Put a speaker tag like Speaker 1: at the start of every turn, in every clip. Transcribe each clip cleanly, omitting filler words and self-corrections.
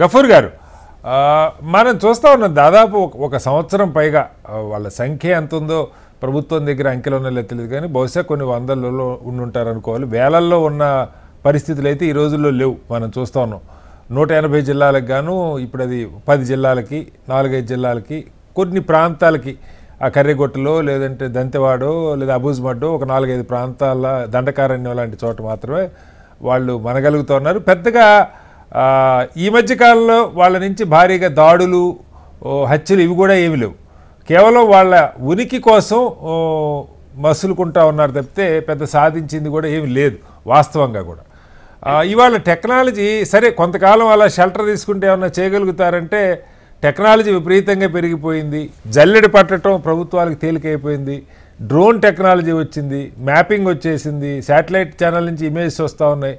Speaker 1: గఫూర్ గారు, మనం చూస్తూ ఉన్నాం దాదాపు ఒక సంవత్సరం పైగా వాళ్ళ సంఖ్య ఎంత ఉందో ప్రభుత్వం దగ్గర అంకెలు ఉన్నదో తెలియదు, కానీ బహుశా కొన్ని వందలలో ఉండుంటారు అనుకోవాలి. వేలల్లో ఉన్న పరిస్థితులు అయితే ఈ రోజుల్లో లేవు. మనం చూస్తూ ఉన్నాం 180 జిల్లాలకు గాను ఇప్పుడు అది 10 జిల్లాలకి 4-5 జిల్లాలకి కొన్ని ప్రాంతాలకి ఆ కర్రెగొట్టలో లేదంటే దంతెవాడో లేదా అబూజ్మడ్డో ఒక 4-5 ప్రాంతాల దండకారణ్యం లాంటి చోట మాత్రమే వాళ్ళు మనగలుగుతున్నారు. పెద్దగా ఈ మధ్యకాలంలో వాళ్ళ నుంచి భారీగా దాడులు హత్యలు ఇవి కూడా ఏమి లేవు. కేవలం వాళ్ళ ఉనికి కోసం మసులుకుంటా ఉన్నారు తప్పితే పెద్ద సాధించింది కూడా ఏమి లేదు వాస్తవంగా కూడా. ఇవాళ టెక్నాలజీ సరే కొంతకాలం అలా షెల్టర్ తీసుకుంటే ఏమన్నా చేయగలుగుతారంటే టెక్నాలజీ విపరీతంగా పెరిగిపోయింది. జల్లెడ పట్టడం ప్రభుత్వాలకు తేలికైపోయింది. డ్రోన్ టెక్నాలజీ వచ్చింది, మ్యాపింగ్ వచ్చేసింది, శాటిలైట్ ఛానల్ నుంచి ఇమేజెస్ వస్తూ ఉన్నాయి.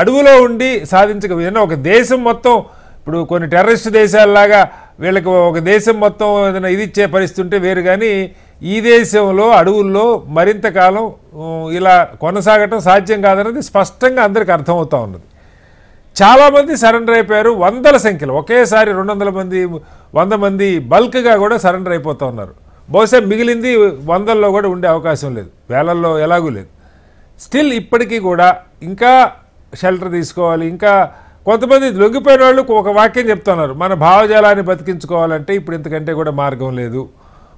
Speaker 1: అడవులో ఉండి సాధించకపోయినా ఒక దేశం మొత్తం ఇప్పుడు కొన్ని టెర్రరిస్ట్ దేశాలలాగా వీళ్ళకి ఒక దేశం మొత్తం ఏదైనా ఇది ఇచ్చే పరిస్థితి ఉంటే వేరు, కానీ ఈ దేశంలో అడవుల్లో మరింత కాలం ఇలా కొనసాగటం సాధ్యం కాదన్నది స్పష్టంగా అందరికీ అర్థమవుతూ ఉన్నది. చాలామంది సరెండర్ అయిపోయారు, వందల సంఖ్యలో ఒకేసారి 200 మంది 100 మంది బల్క్గా కూడా సరెండర్ అయిపోతూ ఉన్నారు. బహుశా మిగిలింది వందల్లో కూడా ఉండే అవకాశం లేదు, వేలల్లో ఎలాగూ లేదు. స్టిల్ ఇప్పటికీ కూడా ఇంకా షెల్టర్ తీసుకోవాలి. ఇంకా కొంతమంది లొంగిపోయిన వాళ్ళు ఒక వాక్యం చెప్తున్నారు, మన భావజాలాన్ని బతికించుకోవాలంటే ఇప్పుడు ఇంతకంటే కూడా మార్గం లేదు,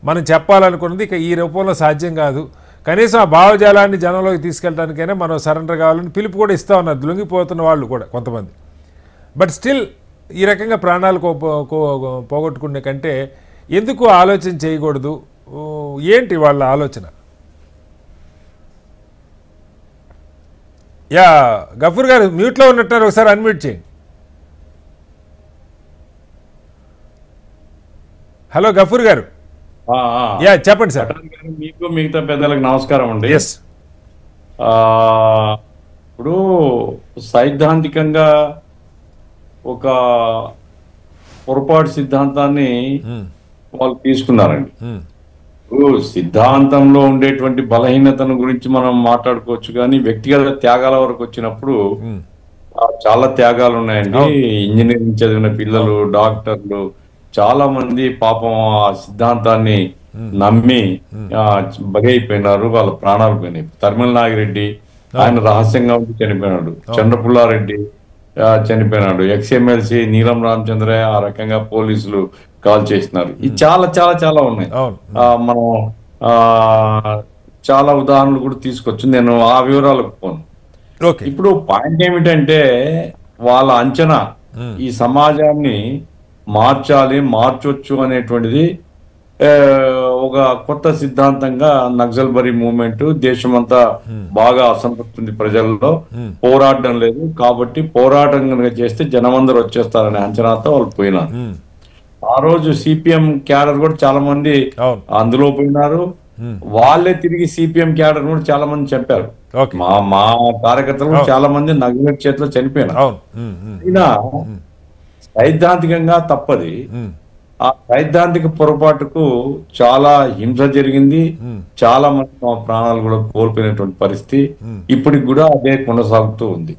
Speaker 1: మనం చెప్పాలనుకున్నది ఇక ఈ రూపంలో సాధ్యం కాదు, కనీసం ఆ భావజాలాన్ని జనంలోకి తీసుకెళ్ళడానికైనా మనం సరెండర్ కావాలని పిలుపు కూడా ఇస్తూ ఉన్నారు లొంగిపోతున్న వాళ్ళు కూడా కొంతమంది. బట్ స్టిల్ ఈ రకంగా ప్రాణాలు పోగొట్టుకునే కంటే ఎందుకు ఆలోచన చేయకూడదు? ఏంటి వాళ్ళ ఆలోచన? యా గఫూర్ గారు మ్యూట్లో ఉన్నట్టారు, ఒకసారి అన్మ్యూట్ చేయండి. హలో గఫూర్ గారు, యా చెప్పండి సార్.
Speaker 2: మీకు మిగతా పెద్దలకు నమస్కారం అండి. ఇప్పుడు సైద్ధాంతికంగా ఒక పొరపాటు సిద్ధాంతాన్ని వాళ్ళు తీసుకున్నారండి. సిద్ధాంతంలో ఉండేటువంటి బలహీనతను గురించి మనం మాట్లాడుకోవచ్చు, కానీ వ్యక్తిగత త్యాగాల వరకు వచ్చినప్పుడు చాలా త్యాగాలు ఉన్నాయండి. ఇంజనీరింగ్ చదివిన పిల్లలు, డాక్టర్లు చాలా మంది పాపం ఆ సిద్ధాంతాన్ని నమ్మి బగైపోయినారు, వాళ్ళ ప్రాణాలు పోయినాయి. తరిమల నాగిరెడ్డి ఆయన రహస్యంగా ఉండి చనిపోయినాడు, చంద్రపుల్లారెడ్డి చనిపోయినాడు, ఎక్స్ఎమ్మెల్సీ నీలం రామచంద్రయ్య ఆ రకంగా పోలీసులు కాల్ చేసినారు. ఇది చాలా చాలా చాలా ఉన్నాయి. మనం చాలా ఉదాహరణలు కూడా తీసుకోవచ్చు, నేను ఆ వివరాలకు పోను. ఇప్పుడు పాయింట్ ఏమిటంటే వాళ్ళ అంచనా ఈ సమాజాన్ని మార్చాలి, మార్చొచ్చు అనేటువంటిది ఒక కొత్త సిద్ధాంతంగా నక్సల్బరీ మూవ్మెంట్ దేశమంతా బాగా అసంతృప్తి ఉంది ప్రజల్లో, పోరాటం లేదు కాబట్టి పోరాటం కనుక చేస్తే జనమందరూ వచ్చేస్తారనే అంచనాతో వాళ్ళు పోయినారు. ఆ రోజు సిపిఎం క్యాడర్ కూడా చాలా మంది అందులో పోయినారు. వాళ్ళే తిరిగి సిపిఎం క్యాడర్ కూడా చాలా మంది చంపారు. మా కార్యకర్తలు చాలా మంది నక్సలైట్ చేతిలో చనిపోయినారు. అయినా సైద్ధాంతికంగా తప్పది. ఆ సైద్ధాంతిక పొరపాటుకు చాలా హింస జరిగింది, చాలా మంది ప్రాణాలు కూడా కోల్పోయినటువంటి పరిస్థితి ఇప్పటికి కూడా అదే కొనసాగుతూ ఉంది.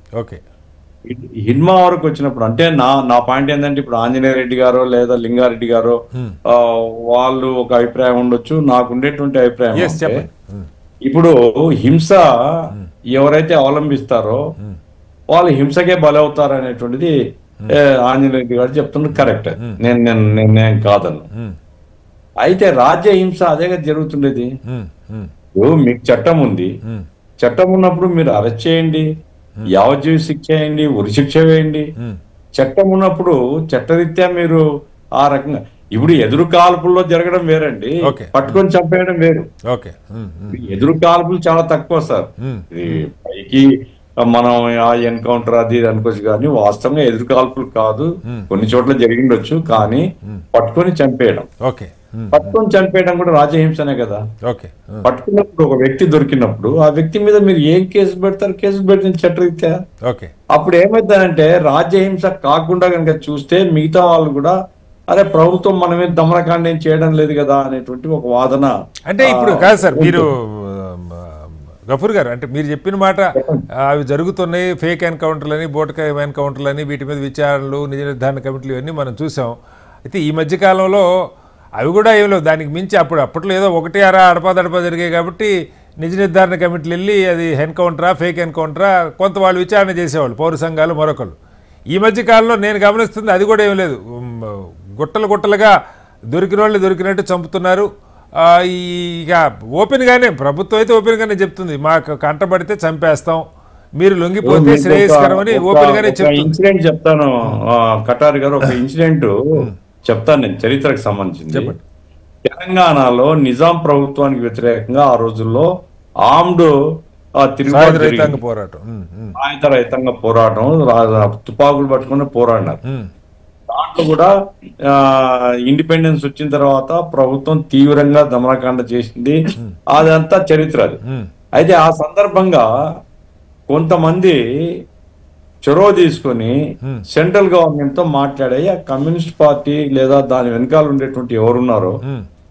Speaker 2: హిడ్మా వరకు వచ్చినప్పుడు అంటే నా పాయింట్ ఏంటంటే ఇప్పుడు ఆంజనేయ రెడ్డి గారో లేదా లింగారెడ్డి గారో వాళ్ళు ఒక అభిప్రాయం ఉండొచ్చు, నాకు ఉండేటువంటి అభిప్రాయం ఇప్పుడు హింస ఎవరైతే అవలంబిస్తారో వాళ్ళు హింసకే బలవుతారు అనేటువంటిది ఆంజనేయ రెడ్డి గారు చెప్తున్నారు. కరెక్ట్, నేను కాదను. అయితే రాజ్య హింస అదే జరుగుతుండేది. మీకు చట్టం ఉంది, చట్టం ఉన్నప్పుడు మీరు అరెస్ట్ చేయండి, యావజ్జీవ శిక్ష వేయండి, ఉరి శిక్ష వేయండి. చట్టం ఉన్నప్పుడు చట్టరీత్యా మీరు ఆ రకంగా ఇప్పుడు ఎదురు కాల్పుల్లో జరగడం వేరండి, పట్టుకొని చంపేయడం వేరు. ఎదురు కాల్పులు చాలా తక్కువ సార్. పైకి మనం ఆ ఎన్కౌంటర్ అది అనుకోవచ్చు, కానీ వాస్తవంగా ఎదురు కాల్పులు కాదు, కొన్ని చోట్ల జరిగిండొచ్చు, కానీ పట్టుకొని చంపేయడం, పట్టుకొని చంపేయడం కూడా రాజహింసనే కదా. పట్టుకున్నప్పుడు ఒక వ్యక్తి దొరికినప్పుడు ఆ వ్యక్తి మీద మీరు ఏం కేసు పెడతారు? కేసు పెట్టిన చట్టరీత్యా. అప్పుడు ఏమైందంటే రాజ్యహింస కాకుండా కనుక చూస్తే మిగతా వాళ్ళు కూడా అరే ప్రభుత్వం మన మీద దమనకాండం చేయడం లేదు కదా అనేటువంటి ఒక వాదన.
Speaker 1: అంటే ఇప్పుడు కాదు సార్, మీరు గఫూర్ గారు, అంటే మీరు చెప్పిన మాట అవి జరుగుతున్నాయి, ఫేక్ ఎన్కౌంటర్లని, బోటకాయ ఎన్కౌంటర్లని, వీటి మీద విచారణలు, నిజ నిర్ధారణ కమిటీలు ఇవన్నీ మనం చూసాం. అయితే ఈ మధ్యకాలంలో అవి కూడా ఏం లేవు, దానికి మించి అప్పట్లో ఏదో ఒకటి అడపాదడపా జరిగాయి కాబట్టి నిజ నిర్ధారణ కమిటీలు వెళ్ళి అది ఎన్కౌంటరా ఫేక్ ఎన్కౌంటరా కొంత వాళ్ళు విచారణ చేసేవాళ్ళు, పౌర సంఘాలు మరొకళ్ళు. ఈ మధ్యకాలంలో నేను గమనిస్తుంది అది కూడా ఏం లేదు, గుట్టలుగా దొరికిన వాళ్ళు దొరికినట్టు చంపుతున్నారు. ఇక ఓపెన్గానే ప్రభుత్వం అయితే ఓపెన్గానే చెప్తుంది, మాకు కంటబడితే చంపేస్తాం, మీరు లొంగిపోతే శ్రేయస్కరం అని ఓపెన్గానే చెప్తుంది.
Speaker 2: ఇన్సిడెంట్ చెప్తాను కటారి గారు, ఒక ఇన్సిడెంట్ చెప్తాను నేను, చరిత్రకు సంబంధించింది.
Speaker 1: చెప్పండి.
Speaker 2: తెలంగాణలో నిజాం ప్రభుత్వానికి వ్యతిరేకంగా ఆ రోజుల్లో ఆర్మ్డ్
Speaker 1: సాయుధ రైతాంగ పోరాటం,
Speaker 2: సాయుధ రైతాంగ పోరాటం, తుపాకులు పట్టుకుని పోరాడినారు. దాంట్లో కూడా ఇండిపెండెన్స్ వచ్చిన తర్వాత ప్రభుత్వం తీవ్రంగా దమనకాండ చేసింది, అదంతా చరిత్ర అది. అయితే ఆ సందర్భంగా కొంతమంది చొరవ తీసుకొని సెంట్రల్ గవర్నమెంట్ తో మాట్లాడే ఆ కమ్యూనిస్ట్ పార్టీ లేదా దాని వెనకాల ఉండేటువంటి ఎవరున్నారో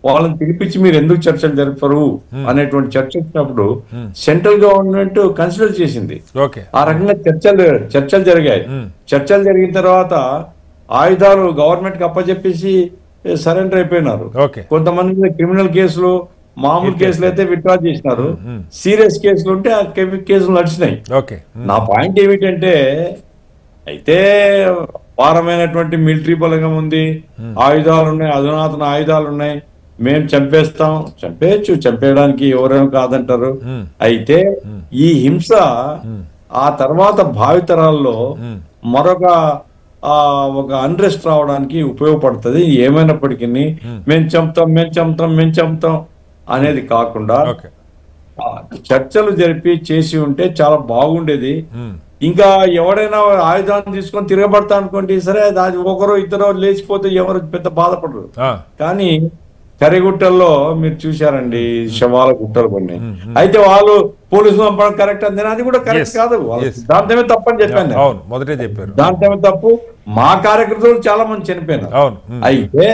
Speaker 2: వాళ్ళని పిలిపించి మీరు ఎందుకు చర్చలు జరపరు అనేటువంటి చర్చ వచ్చినప్పుడు సెంట్రల్ గవర్నమెంట్ కన్సిడర్ చేసింది. ఆ రకంగా చర్చలు జరిగాయి. చర్చలు జరిగిన తర్వాత ఆయుధాలు గవర్నమెంట్ కి అప్పచెప్పేసి సరెండర్ అయిపోయినారు. కొంతమంది క్రిమినల్ కేసులు, మామూలు కేసులు అయితే విత్డ్రా చేసినారు, సీరియస్ కేసులు ఉంటే ఆ కేసులు నడిచినాయి. నా పాయింట్ ఏమిటంటే, అయితే అపారమైనటువంటి మిలిటరీ బలగం ఉంది, ఆయుధాలు ఉన్నాయి, అధునాతన ఆయుధాలు ఉన్నాయి, మేము చంపేయచ్చు, చంపేయడానికి ఎవరేమో కాదంటారు. అయితే ఈ హింస ఆ తర్వాత భావితరాల్లో మరొక ఒక అన్రెస్ట్ రావడానికి ఉపయోగపడుతుంది. ఏమైనప్పటికీ మేము చంపుతాం అనేది కాకుండా చర్చలు జరిపి చేసి ఉంటే చాలా బాగుండేది. ఇంకా ఎవడైనా ఆయుధాన్ని తీసుకొని తిరగబడతా అనుకోండి, సరే అది ఒకరో ఇద్దరో లేచిపోతే ఎవరు పెద్ద బాధపడరు. కానీ కరిగుట్టల్లో మీరు చూశారండి, శవాల గుట్టలు కొన్ని. అయితే వాళ్ళు పోలీసులు పంపడం కరెక్ట్ అంతే, అది కూడా కరెక్ట్ కాదు, దాంతమే తప్పని చెప్పాను,
Speaker 1: మొదటే చెప్పారు,
Speaker 2: దాంతమే తప్పు. మా కార్యకర్తలు చాలా మంది చనిపోయినారు. అయితే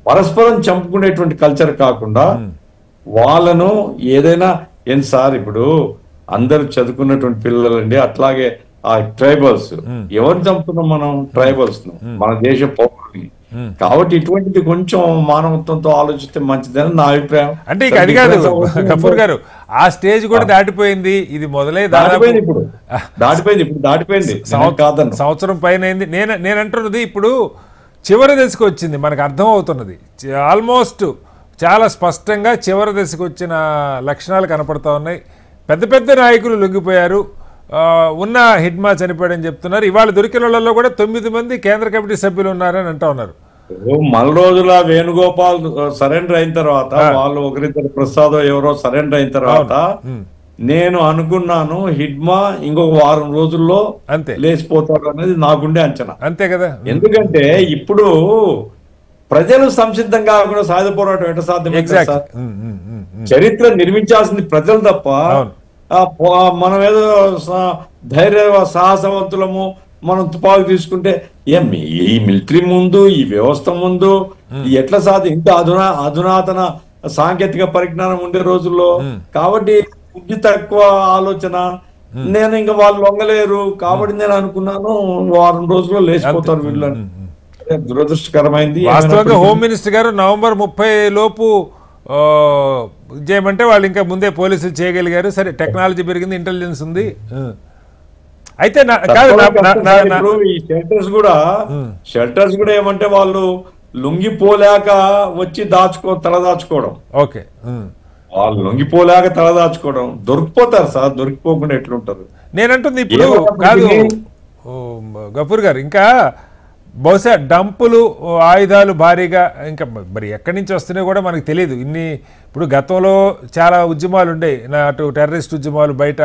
Speaker 2: పరస్పరం చంపుకునేటువంటి కల్చర్ కాకుండా వాళ్ళను ఏదైనా ఏం సార్, ఇప్పుడు అందరు చదువుకున్నటువంటి పిల్లలండి, అట్లాగే ఆ ట్రైబల్స్ ఎవరిని చంపుతున్నాం మనం? ట్రైబల్స్ ను, మన దేశ పౌరుల్ని. కాబట్టి ఇటువంటిది కొంచెం మానవత్వంతో ఆలోచిస్తే మంచిదని నా అభిప్రాయం.
Speaker 1: అంటే ఇక అది కాదు గఫూర్ గారు, ఆ స్టేజ్ కూడా దాటిపోయింది, ఇది మొదలై
Speaker 2: దాటిపోయింది
Speaker 1: సంవత్సరం పైన అయింది. నేను అంటున్నది ఇప్పుడు చివరి దశకు వచ్చింది, మనకు అర్థం అవుతున్నది, ఆల్మోస్ట్ చాలా స్పష్టంగా చివరి దశకు వచ్చిన లక్షణాలు కనపడతా ఉన్నాయి. పెద్ద పెద్ద నాయకులు లొంగిపోయారు, ఉన్న హిడ్మా చనిపోయాడని చెప్తున్నారు. ఇవాళ దొరికిన వాళ్ళలో కూడా 9 మంది కేంద్ర కమిటీ సభ్యులు ఉన్నారని అంటా ఉన్నారు.
Speaker 2: మన రోజుల వేణుగోపాల్ సరెండర్ అయిన తర్వాత, వాళ్ళు ఒకరిద్దరు ప్రసాద్ ఎవరో సరెండర్ అయిన తర్వాత నేను అనుకున్నాను హిడ్మా ఇంకొక వారం రోజుల్లో లేచిపోతాడు అనేది నాకుండే అంచనా.
Speaker 1: అంతే కదా,
Speaker 2: ఎందుకంటే ఇప్పుడు ప్రజలు సంసిద్ధంగా కాకుండా సాయుధ పోరాటం ఎట్లా సాధ్యం? చరిత్ర నిర్మించాల్సింది ప్రజలు తప్ప మనం ఏదో ధైర్య సాహసవంతులము మనం తుపాకు తీసుకుంటే ఈ మిలిటరీ ముందు, ఈ వ్యవస్థ ముందు ఎట్లా సాధ్యం? ఇంత అధునాతన సాంకేతిక పరిజ్ఞానం ఉండే రోజుల్లో. కాబట్టి బుద్ధి తక్కువ ఆలోచన, నేను ఇంకా వాళ్ళు లొంగలేరు కాబట్టి నేను అనుకున్నాను వారం రోజుల్లో లేచిపోతారు వీళ్ళని. దురదృష్టకరమైంది.
Speaker 1: వాస్తవంగా హోమ్ మినిస్టర్ గారు నవంబర్ 30 లోపు చేయమంటే వాళ్ళు ఇంకా ముందే పోలీసులు చేయగలిగారు. సరే, టెక్నాలజీ పెరిగింది, ఇంటెలిజెన్స్ ఉంది. అయితే
Speaker 2: ఈ షెల్టర్స్ కూడా ఏమంటే వాళ్ళు లొంగిపోలేక వచ్చి తలదాచుకోవడం.
Speaker 1: ఓకే,
Speaker 2: వాళ్ళు లొంగిపోలేక తలదాచుకోవడం, దొరికిపోతారు సార్, దొరికిపోకుండా ఎట్లుంటారు?
Speaker 1: నేనంటుంది ఇప్పుడు కాదు గఫూర్ గారు, ఇంకా బహుశా డంపులు, ఆయుధాలు భారీగా ఇంకా మరి ఎక్కడి నుంచి వస్తున్నాయో కూడా మనకు తెలియదు. ఇప్పుడు గతంలో చాలా ఉద్యమాలు ఉండేవి, అటు టెర్రరిస్ట్ ఉద్యమాలు బయట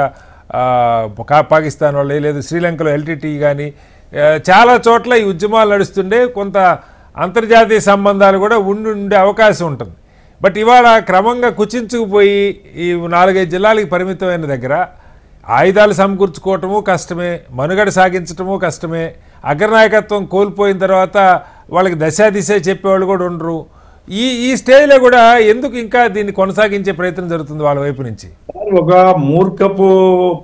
Speaker 1: పాకిస్తాన్ వాళ్ళు, లేదు శ్రీలంకలో ఎల్టీటీ కానీ చాలా చోట్ల ఈ ఉద్యమాలు నడుస్తుండే, కొంత అంతర్జాతీయ సంబంధాలు కూడా ఉండే అవకాశం ఉంటుంది. బట్ ఇవాళ క్రమంగా కుచించుకుపోయి ఈ 4-5 జిల్లాలకి పరిమితమైన దగ్గర ఆయుధాలు సమకూర్చుకోవటము కష్టమే, మనుగడ సాగించటము కష్టమే, అగ్రనాయకత్వం కోల్పోయిన తర్వాత వాళ్ళకి దశ దిశ చెప్పేవాళ్ళు కూడా ఉండరు. ఈ స్టేజ్లో కూడా ఎందుకు ఇంకా దీన్ని కొనసాగించే ప్రయత్నం జరుగుతుంది వాళ్ళ వైపు నుంచి?
Speaker 2: ఒక మూర్ఖపు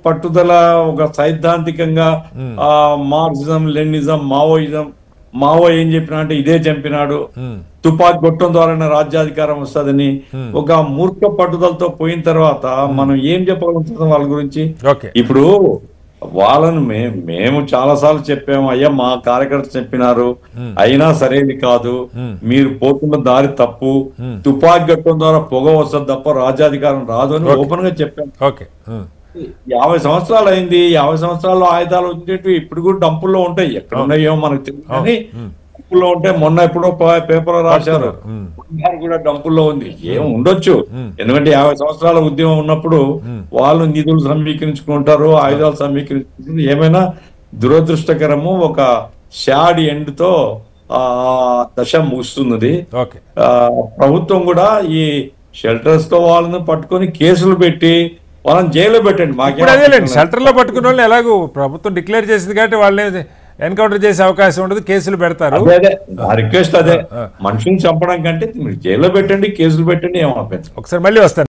Speaker 2: పట్టుదల, ఒక సైద్ధాంతికంగా మార్క్సిజం, లెనినిజం, మావో ఏం చెప్పినా అంటే ఇదే చంపినాడు, తుపాకీ గొట్టం ద్వారానే రాజ్యాధికారం వస్తుందని ఒక మూర్ఖ పట్టుదలతో పోయిన తర్వాత మనం ఏం చెప్పగలుగుతాం వాళ్ళ గురించి? ఇప్పుడు వాళ్ళను మేము చాలా సార్లు చెప్పాము, అయ్యా మా కార్యకర్తలు చెప్పినారు, అయినా సరేది కాదు, మీరు పోతున్న దారి తప్పు, తుపాకీ గట్టం ద్వారా పొగ వస్తుంది తప్ప రాజ్యాధికారం రాదు అని ఓపెన్ గా చెప్పాము. 50 సంవత్సరాలు అయింది. 50 సంవత్సరాల్లో ఆయుధాలు వచ్చేటివి ఇప్పుడు కూడా డంపుల్లో ఉంటాయి, ఎక్కడ ఉన్నాయో మనకు తెలియదు కానీ డంపుల్లో ఉంటాయి. మొన్న ఎప్పుడో పేపర్ రాశారు, కూడా డంపుల్లో ఉంది. ఏం ఉండొచ్చు, ఎందుకంటే 50 సంవత్సరాల ఉద్యమం ఉన్నప్పుడు వాళ్ళు నిధులు సమీకరించుకుంటారు, ఆయుధాలు సమీకరించుకుంటారు. ఏమైనా దురదృష్టకరము, ఒక షాడ్ ఎండ్ తో దశ ముగుస్తున్నది. ప్రభుత్వం కూడా ఈ షెల్టర్స్ తో వాళ్ళని పట్టుకొని కేసులు పెట్టి వాళ్ళని జైల్లో పెట్టండి.
Speaker 1: మాకేలేండి, షెల్టర్ లో పట్టుకున్న వాళ్ళు ఎలాగో ప్రభుత్వం డిక్లేర్ చేసింది కాబట్టి వాళ్ళని ఎన్కౌంటర్ చేసే అవకాశం ఉండదు, కేసులు పెడతారు.
Speaker 2: రిక్వెస్ట్ అదే, మనుషుల్ని చంపడం కంటే మీరు జైల్లో పెట్టండి, కేసులు పెట్టండి, ఏమో.
Speaker 1: ఒకసారి మళ్ళీ వస్తాను.